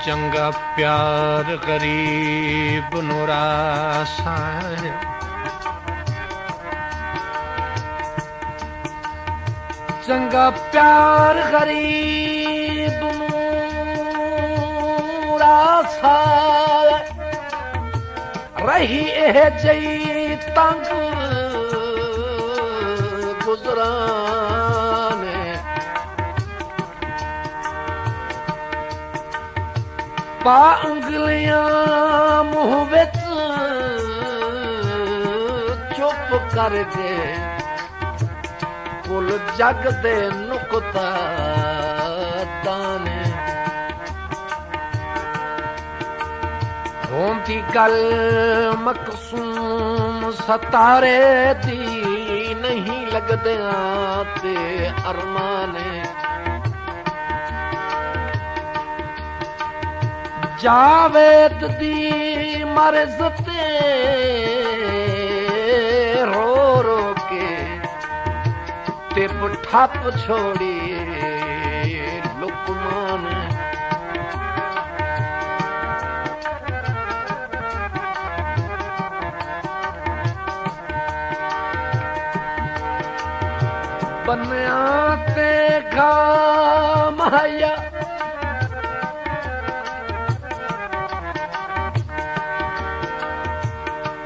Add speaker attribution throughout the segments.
Speaker 1: चंगा प्यार गरीब नुरासा है, चंगा प्यार गरीब नुरासा रही एह जई तंग गुजराने पा उंगलियां मुंह विच चुप करके कुल जग दे नुकता दाने होंदी गल मकसूम सतारे दी नहीं लगदे ते अरमाने जावेद दी मर्ज ते रो रो के टिप ठप छोड़ी लुकमान बनया ते घाम हया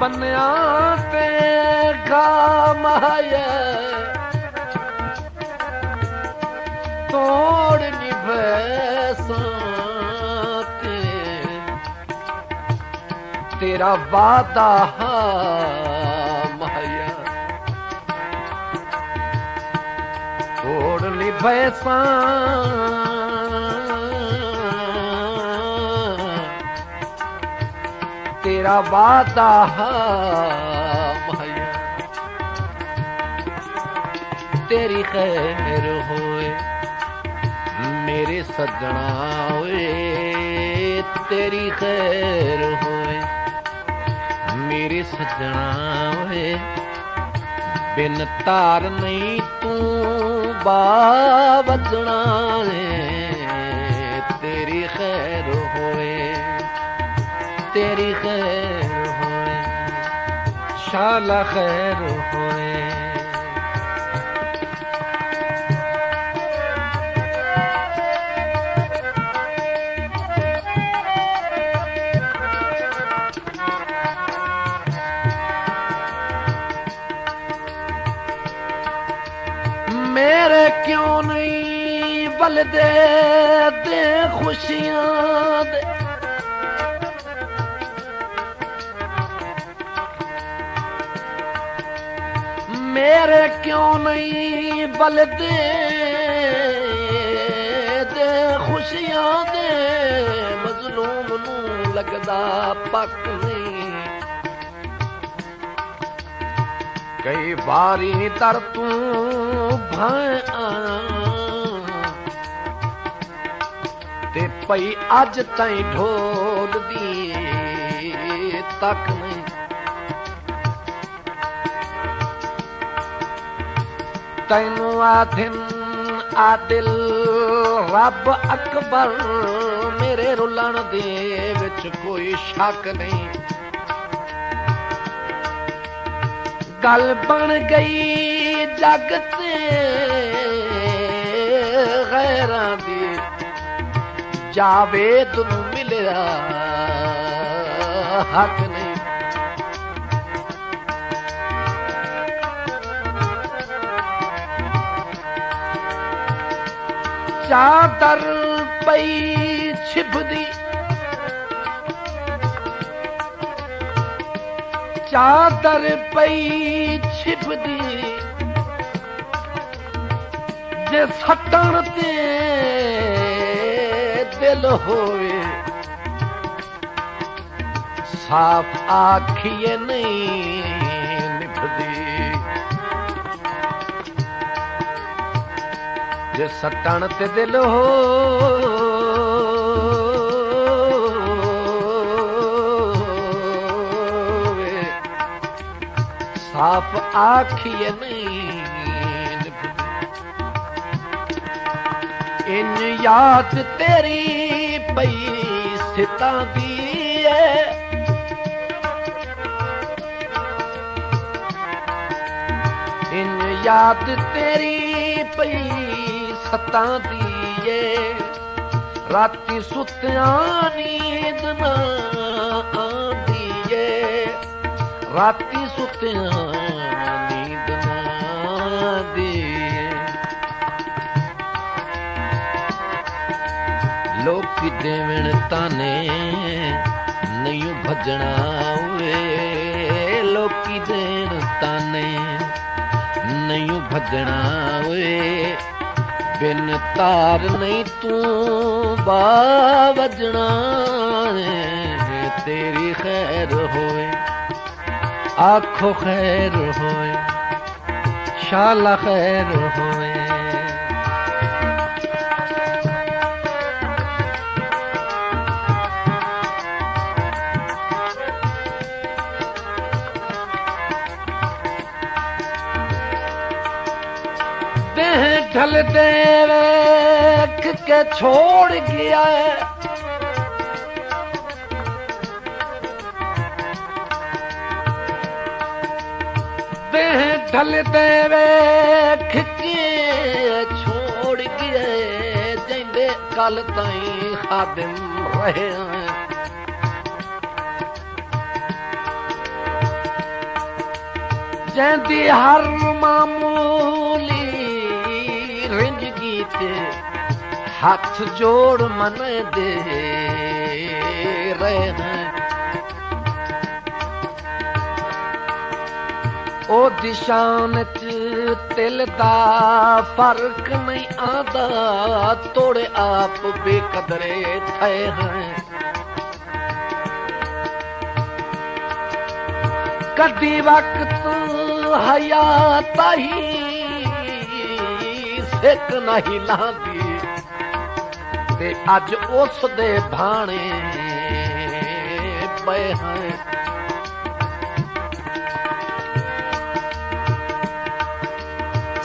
Speaker 1: बनया ते घाम हया तोड़ निभैसाते तेरा वादा माया तोड़ निभैसा तेरा वादा माया तेरी खैर होए मेरे सजना होए तेरी खैर होए मेरे सजना होए बिन तार नहीं तू बावजना है तेरी खैर होए तेरी खैर होए शाला खैर होए मेरे क्यों नहीं बल दे दे खुशियां दे मेरे क्यों नहीं बल दे दे खुशियां दे मजलूम नू लगदा पक नहीं कई बारी तर तू भाए ते पई अज ताईं ढोल दी तक नहीं तैनू आथिन आदिल रब अकबर मेरे रुलन दे विच कोई शक नहीं गल बन गई जग ते गैरां दी जावेद नू मिलिया हक नहीं चादर पई छिभदी चादर पई छिभदी जे सटण ते दिल होए साफ आखिए नहीं निभदी जे सटण ते दिल हो साफ आखिए नहीं इन याद तेरी पई हितां दी है इन याद तेरी पई सतां दी है राती सुत्यां नींद ना आंदी है राती सुत्यां नींद ना आंदी है लोकी देवण ताने नहीं भजना हुए लोकी देण ताने नहीं भजना हुए बिन तार नहीं तू बावजना तेरी खैर होए आखो खैर होए शाला खैर होए ढल देख के छोड़ गया है देह ढल देख के छोड़ गया जिंदे कल ताईं खादिम रहे हैं जैंदी हर मामूली हाथ जोड़ मन दे रहे हैं ओ दिशान च तिल दा फर्क नहीं आंदा तोड़े आप बेकदरे थे हैं कदी वक्त हयात ही सिक नहीं लांदी ते अज उस दे भाणे पे हैं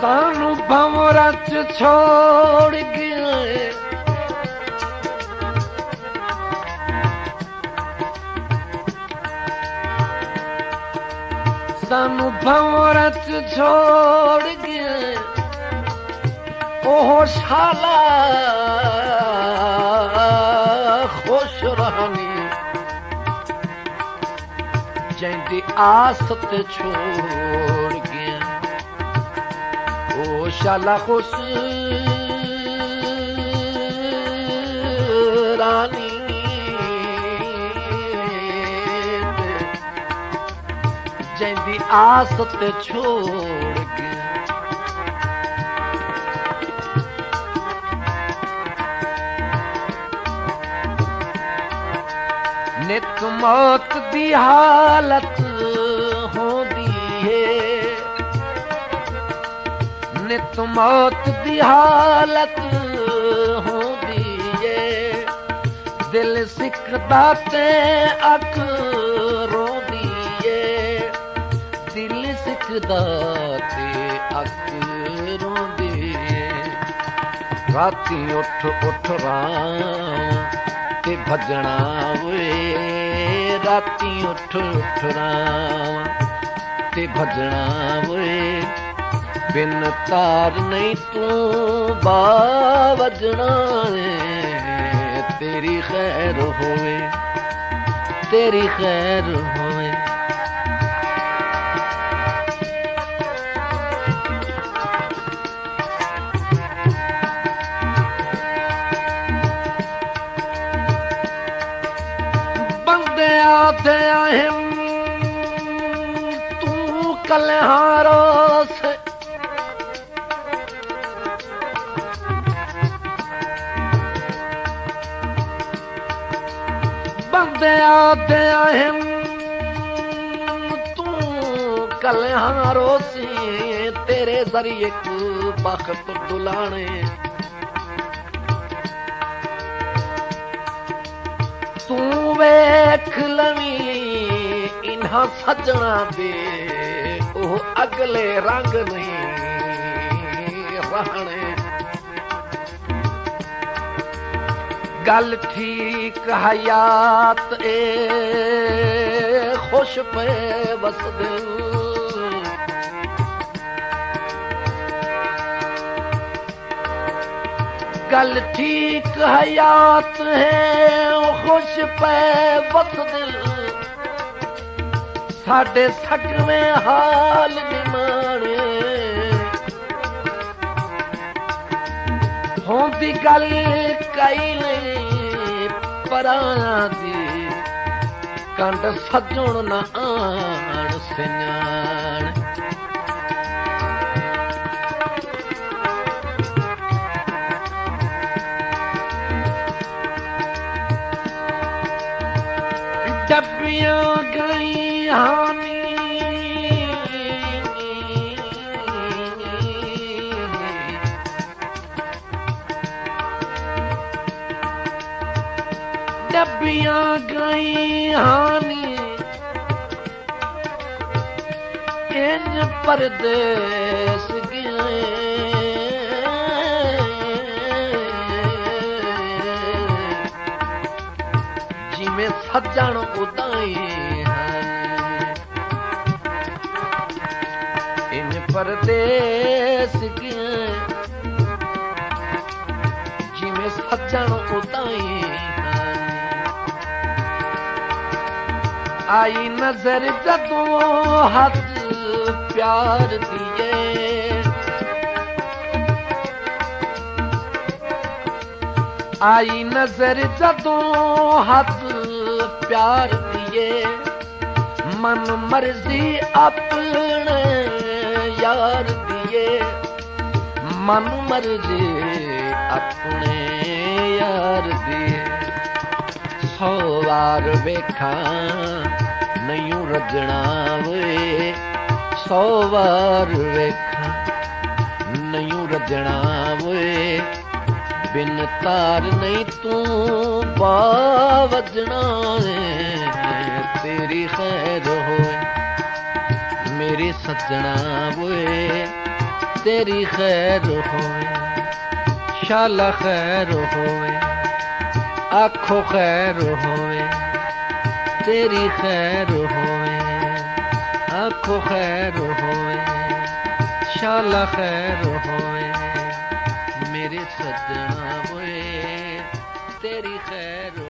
Speaker 1: सानू भंवरा च छोड़ गए सानू भंवरा च छोड़ गए ओह शाला खुश रहनी जैंदी आस ते छोड़ गया ओ शाला खुश रानी जैंदी आस ते छोड़ नित मौत दी हालत होंदी है नित मौत दी हालत होंदी है दिल सिकदा ते अख रोंदी है दिल सिकदा ते अख रोंदी है राती उठ उठ राम ते भजना वे राती उठ उठ राम ते भजना वे बिन तार नहीं तू बावजना तेरी खैर होवे तेरी खैर होवे आते अहम तू कलहारो से बंदे आते अहम तू कलहारो से तेरे जरिए बख्त दुलाने तू वेख लवी इन्हां सजना दे ओह अगले रंग नहीं रहने गल ठीक हयात ए खुश पे बस दिल गल ठीक हयात है खुश पे बस दिल साडे सगवें हाल निमाणे होंदी गल कई नहीं परां दी कंड सजण न आण सियाण डबियां गई हानी डबियां गई हानी इंज परदेस गए जिमें सजण उदाई इन परदेस गए जिमें सजण उदाई आई नजर जदों हाथ प्यार दिए आई नजर जदों हाथ प्यार दिए मन मर्जी अपने यार दिए मन मर्जी अपने यार दिए 100 वार वेखा नहीं रजना वे 100 वार वेखा नहीं रजना वे बिन तार नहीं तू बावजना तेरी खैर होए मेरी सजना वे तेरी खैर होए शाला खैर होए आखो खैर होए तेरी खैर होए आखो खैर होए शाला खैर होए मेरे सजना होए तेरी खैर